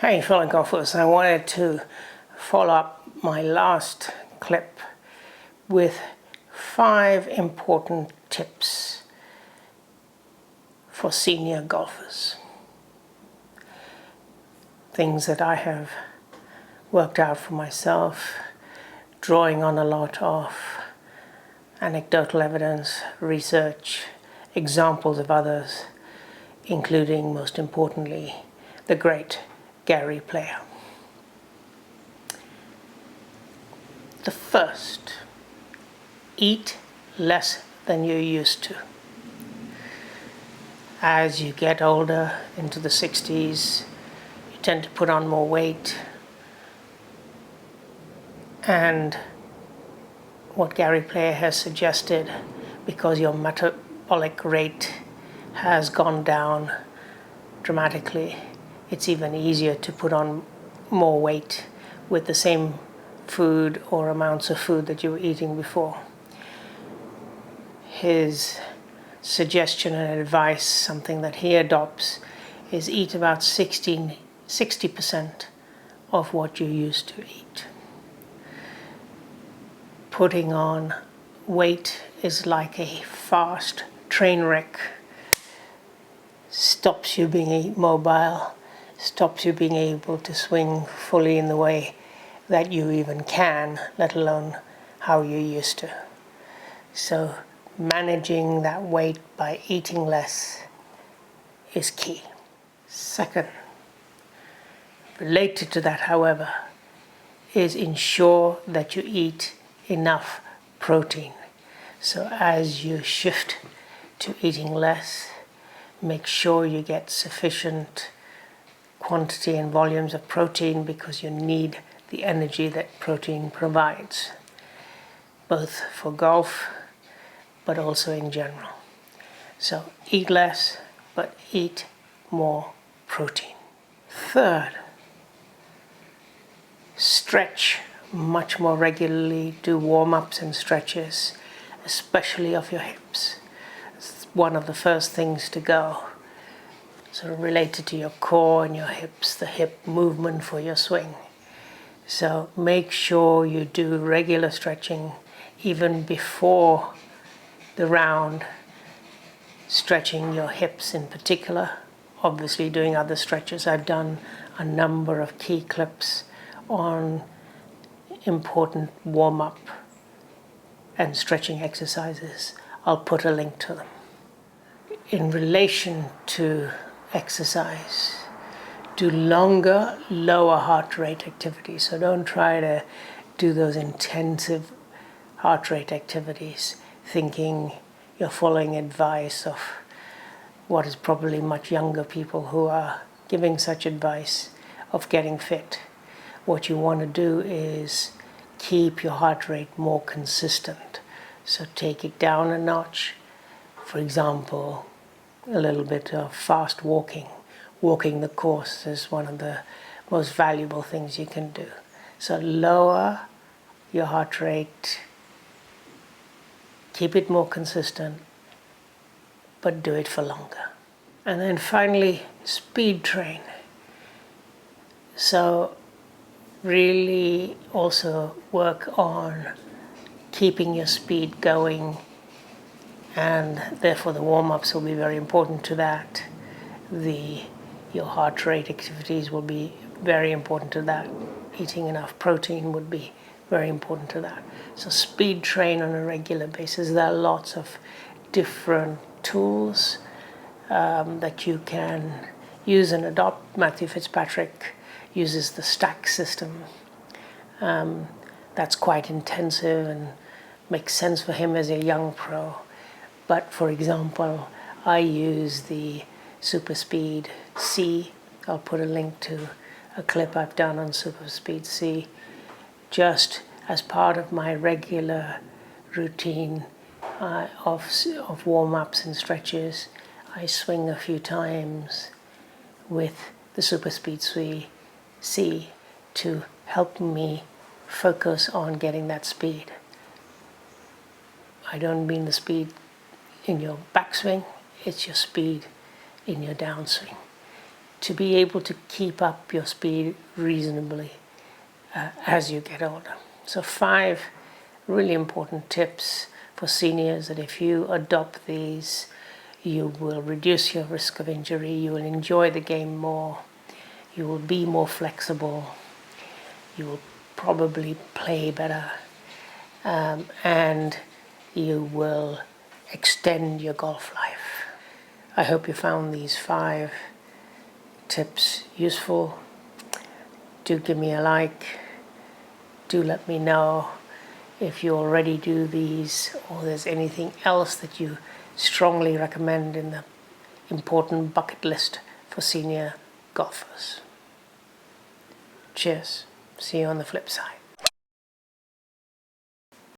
Hey fellow golfers, I wanted to follow up my last clip with 5 important tips for senior golfers. Things that I have worked out for myself, drawing on a lot of anecdotal evidence, research, examples of others, including, most importantly, the great Gary Player. The first, eat less than you used to. As you get older, into the 60s, you tend to put on more weight. And what Gary Player has suggested, because your metabolic rate has gone down dramatically, it's even easier to put on more weight with the same food or amounts of food that you were eating before. His suggestion and advice, something that he adopts, is eat about 60% of what you used to eat. Putting on weight is like a fast train wreck. Stops you being mobile, stops you being able to swing fully in the way that you even can, let alone how you used to. So managing that weight by eating less is key. Second, related to that, however, is ensure that you eat enough protein. So as you shift to eating less, make sure you get sufficient quantity and volumes of protein, because you need the energy that protein provides, both for golf but also in general. So eat less, but eat more protein. Third, stretch much more regularly. Do warm-ups and stretches, especially of your hips. It's one of the first things to go. So related to your core and your hips, the hip movement for your swing. So make sure you do regular stretching even before the round, stretching your hips in particular, obviously doing other stretches. I've done a number of key clips on important warm-up and stretching exercises. I'll put a link to them. In relation to exercise, do longer, lower heart rate activities. So don't try to do those intensive heart rate activities thinking you're following advice of what is probably much younger people who are giving such advice of getting fit. What you want to do is keep your heart rate more consistent. So take it down a notch. For example, a little bit of fast walking. Walking the course is one of the most valuable things you can do. So lower your heart rate, keep it more consistent, but do it for longer. And then finally, speed train. So really also work on keeping your speed going, and therefore the warm-ups will be very important to that. Your heart rate activities will be very important to that. Eating enough protein would be very important to that. So speed train on a regular basis. There are lots of different tools that you can use and adopt. Matthew Fitzpatrick uses the stack system. That's quite intensive and makes sense for him as a young pro. But for example, I use the Super Speed C. I'll put a link to a clip I've done on Super Speed C, just as part of my regular routine of warm-ups and stretches. I swing a few times with the Super Speed C to help me focus on getting that speed. I don't mean the speed in your backswing, it's your speed in your downswing. to be able to keep up your speed reasonably as you get older. So 5 really important tips for seniors that if you adopt these, you will reduce your risk of injury, you will enjoy the game more, you will be more flexible, you will probably play better, and you will extend your golf life. I hope you found these 5 tips useful. Do give me a like. Do let me know if you already do these or there's anything else that you strongly recommend in the important bucket list for senior golfers. Cheers. See you on the flip side.